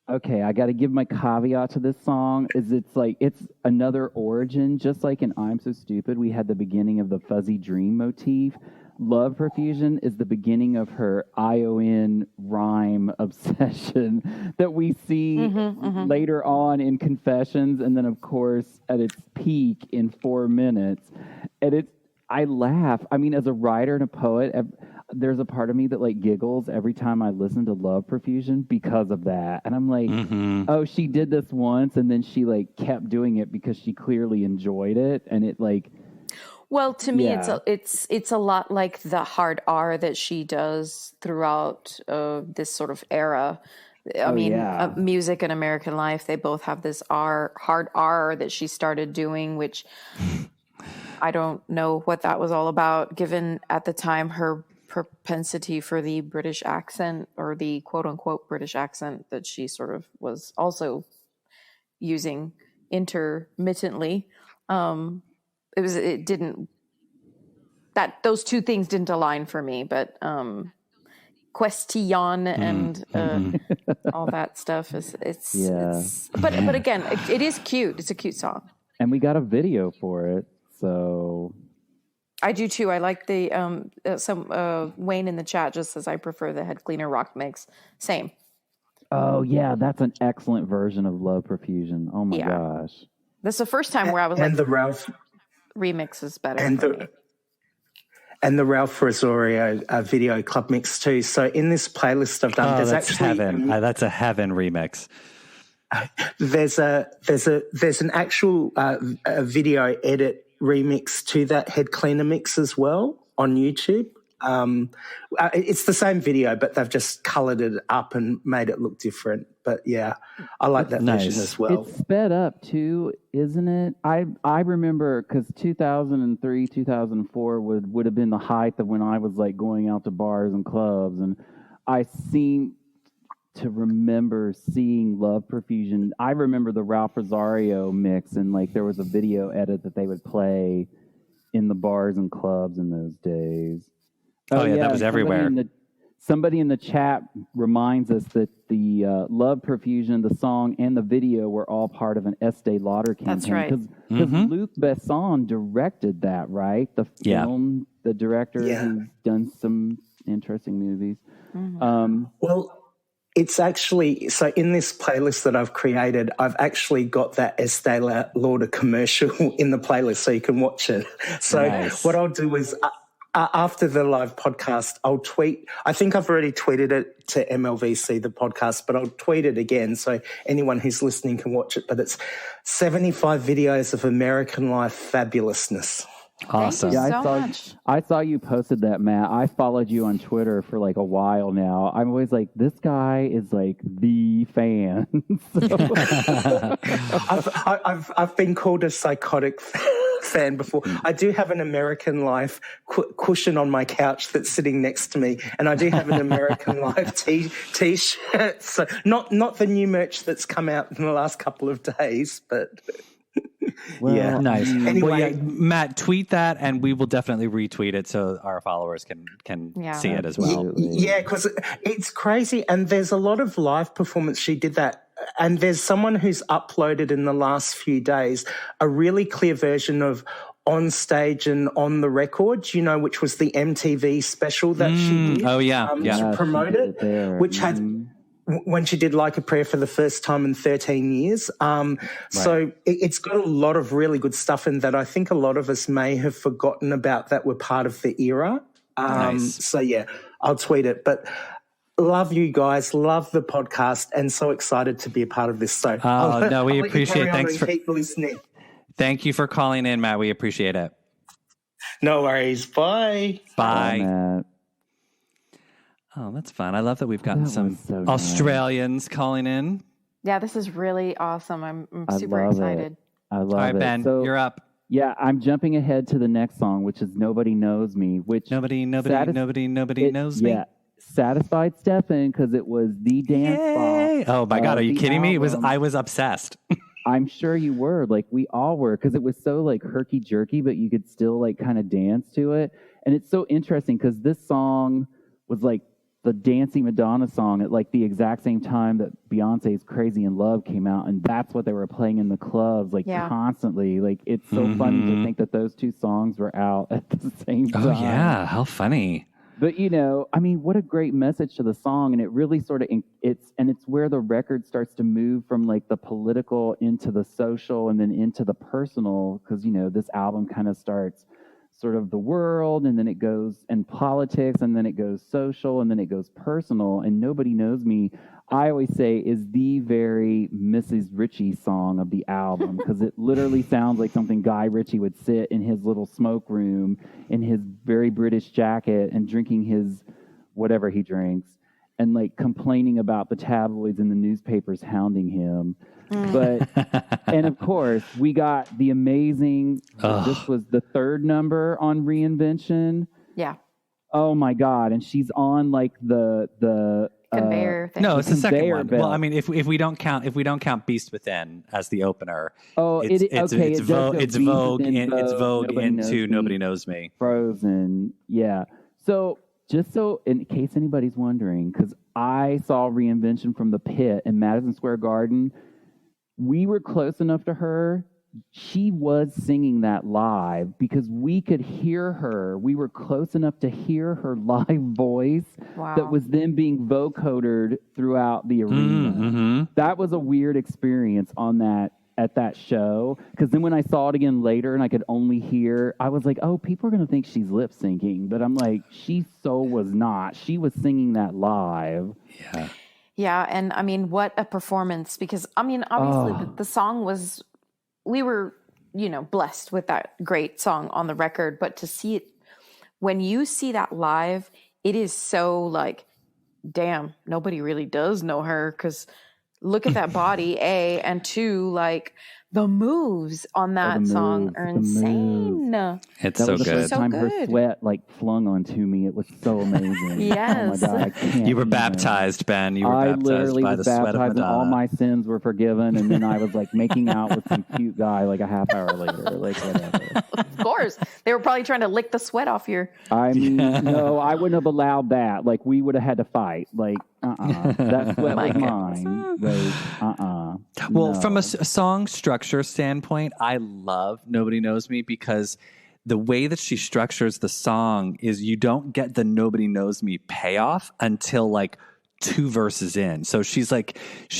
okay, I got to give my caveat to this song is it's another origin, just like in I'm So Stupid, we had the beginning of the fuzzy dream motif. Love Profusion is the beginning of her ION rhyme obsession that we see later on in Confessions, and then, of course, at its peak in 4 minutes. And I laugh. I mean, as a writer and a poet, there's a part of me that, like, giggles every time I listen to Love Profusion because of that. And I'm like, oh, she did this once, and then she, like, kept doing it because she clearly enjoyed it, and it, like... Well, to me, it's a lot like the hard R that she does throughout this sort of era. I mean, music and American life, they both have this hard R that she started doing, which I don't know what that was all about, given at the time her propensity for the British accent, or the quote-unquote British accent that she sort of was also using intermittently. Those two things didn't align for me, but question and all that stuff but again, it is cute. It's a cute song, and we got a video for it, so I do too. I like the Wayne in the chat just says I prefer the Head Cleaner rock mix. Same. Oh yeah, that's an excellent version of Love Profusion. Oh my gosh, this is the first time where I was and the Ralph remix is better and the Ralph Rosario video club mix too. So in this playlist I've done, there's that's actually heaven. That's a heaven remix. There's an actual a video edit remix to that Head Cleaner mix as well on YouTube. It's the same video, but they've just coloured it up and made it look different. But yeah, I like that version as well. It's sped up too, isn't it? I remember because 2003, 2004 would have been the height of when I was like going out to bars and clubs, and I seem to remember seeing Love Profusion. I remember the Ralph Rosario mix, and like there was a video edit that they would play in the bars and clubs in those days. Oh yeah, that was everywhere. Somebody in the chat reminds us that the Love Profusion, the song and the video were all part of an Estee Lauder campaign. That's right. Because Luc Besson directed that, right? The film, the director who's done some interesting movies. Well, it's actually, so in this playlist that I've created, I've actually got that Estee Lauder commercial in the playlist so you can watch it. So what I'll do is... after the live podcast, I'll tweet. I think I've already tweeted it to MLVC, the podcast, but I'll tweet it again so anyone who's listening can watch it. But it's 75 videos of American life fabulousness. Awesome. Thank you so much. I saw you posted that, Matt. I followed you on Twitter for like a while now. I'm always like, this guy is like the fan. I've been called a psychotic fan before. I do have an American Life cushion on my couch that's sitting next to me, and I do have an American Life t-shirt. So not the new merch that's come out in the last couple of days, but nice. Anyway, Matt, tweet that, and we will definitely retweet it so our followers can see it as well. Yeah, because it's crazy, and there's a lot of live performance. She did that. And there's someone who's uploaded in the last few days a really clear version of On Stage and On the Record, which was the MTV special that she did to promote it, which had when she did Like a Prayer for the first time in 13 years. So it's got a lot of really good stuff in that I think a lot of us may have forgotten about that were part of the era. Nice. So, yeah, I'll tweet it. But love you guys, love the podcast, and so excited to be a part of this. So no, we appreciate. Thanks for keep listening. Thank you for calling in, Matt. We appreciate it. No worries. Bye. Bye. Matt. Oh, that's fun. I love that we've gotten some Australians calling in. Yeah, this is really awesome. I'm super excited. I love it. All right, Ben, you're up. Yeah, I'm jumping ahead to the next song, which is Nobody Knows Me, which Nobody knows me. Yeah, satisfied Stefan because it was the dance ball. Oh my God, are you kidding me? I was obsessed. I'm sure you were. Like, we all were, because it was so like herky jerky, but you could still like kind of dance to it. And it's so interesting because this song was like the dancing Madonna song at like the exact same time that Beyonce's Crazy in Love came out, and that's what they were playing in the clubs like constantly. Like, it's so funny to think that those two songs were out at the same time. Oh yeah, how funny. But, you know, I mean, what a great message to the song. And it really sort of, it's where the record starts to move from like the political into the social and then into the personal. Because, you know, this album kind of starts sort of the world, and then it goes in politics, and then it goes social, and then it goes personal. And Nobody Knows Me, I always say, is the very Mrs. Ritchie song of the album, because it literally sounds like something Guy Ritchie would sit in his little smoke room in his very British jacket and drinking his whatever he drinks and like complaining about the tabloids and the newspapers hounding him. But, and of course, we got the amazing, this was the third number on Reinvention. Yeah. Oh my God. And she's on like the conveyor thing. No, it's the second one. Belt. Well, I mean, if we don't count Beast Within as the opener, it's Vogue into Nobody Knows Me. Frozen. Yeah. So just so in case anybody's wondering, because I saw Reinvention from the Pit in Madison Square Garden. We were close enough to her. She was singing that live because we could hear her. We were close enough to hear her live voice that was then being vocoded throughout the arena. Mm-hmm. That was a weird experience at that show, because then when I saw it again later and I could only hear, I was like, oh, people are going to think she's lip syncing. But I'm like, she so was not. She was singing that live. Yeah. Yeah, and I mean, what a performance, because I mean, obviously the song was, we were, you know, blessed with that great song on the record, but to see it, when you see that live, it is so like, damn, nobody really does know her, because look at that body, A, and 2, like, the moves on that song are insane. It's so good. That was the first time her sweat like flung onto me. It was so amazing. Yes. Oh my God, I can't. You were baptized, Ben. You were baptized by the sweat of Madonna. All my sins were forgiven, and then I was like making out with some cute guy like a half hour later. Like, whatever. Of course. They were probably trying to lick the sweat off your... I mean, no, I wouldn't have allowed that. Like, we would have had to fight. Like, that sweat was mine. Like, well, from a song structure standpoint, I love Nobody Knows Me, because the way that she structures the song is you don't get the Nobody Knows Me payoff until like 2 verses in. So she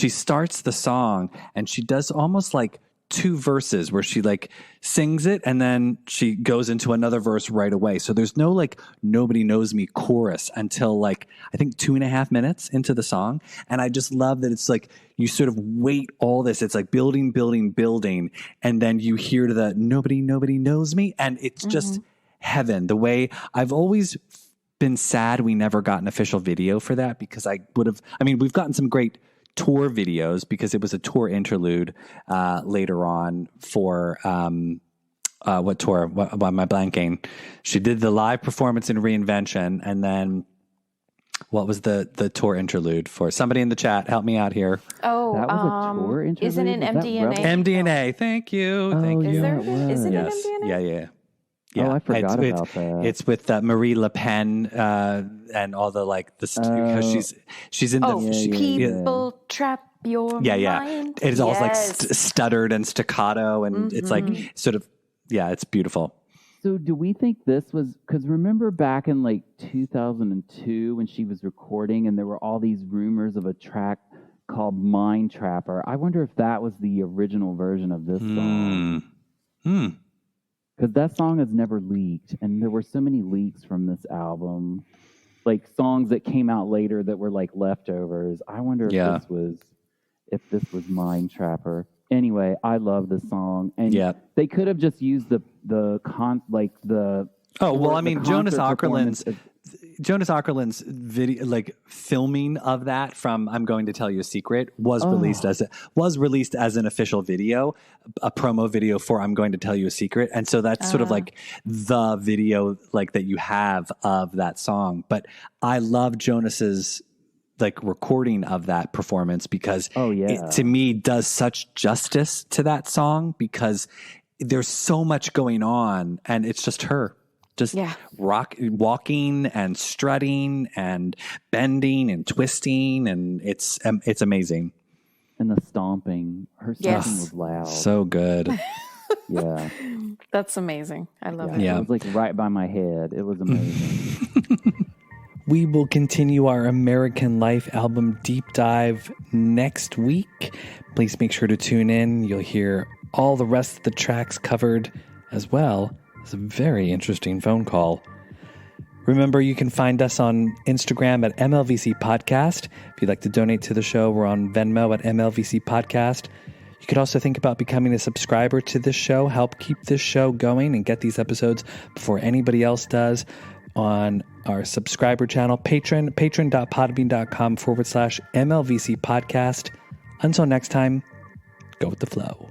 starts the song and she does almost like 2 verses where she like sings it and then she goes into another verse right away. So there's no like Nobody Knows Me chorus until like I think 2.5 minutes into the song. And I just love that it's like you sort of wait all this. It's like building, and then you hear the nobody knows me, and it's just heaven. The way I've always been sad we never got an official video for that, because we've gotten some great tour videos because it was a tour interlude later on for what tour? Why am I blanking? She did the live performance in Reinvention, and then what was the tour interlude for? Somebody in the chat, help me out here. Oh, that was a tour interlude? Isn't it MDNA? MDNA, thank you. Thank you. Is it yes. MDNA? Yeah. Oh, I forgot about that. It's with Marie Le Pen and all the like because she's in the people trap your mind. It is all like stuttered and staccato, and it's like sort of it's beautiful. So do we think this was, because remember back in like 2002 when she was recording and there were all these rumors of a track called Mind Trapper. I wonder if that was the original version of this song. Because that song has never leaked, and there were so many leaks from this album, like songs that came out later that were like leftovers. I wonder if this was Mind Trapper. Anyway, I love this song, and they could have just used the Jonas Åkerlund's video, like filming of that from "I'm Going to Tell You a Secret," was released as an official video, a promo video for "I'm Going to Tell You a Secret," and so that's sort of like the video like that you have of that song. But I love Jonas's like recording of that performance because it to me does such justice to that song because there's so much going on and it's just her just walking and strutting and bending and twisting, and it's amazing. And the stomping, her stomping was loud, so good. Yeah, that's amazing. I love it. Yeah, it was like right by my head. It was amazing. We will continue our American Life album deep dive next week. Please make sure to tune in. You'll hear all the rest of the tracks covered, as well as a very interesting phone call. Remember, you can find us on Instagram at MLVC Podcast. If you'd like to donate to the show, we're on Venmo at MLVC Podcast. You could also think about becoming a subscriber to this show, help keep this show going and get these episodes before anybody else does on our subscriber channel, patron.podbean.com/MLVC Podcast. Until next time, go with the flow.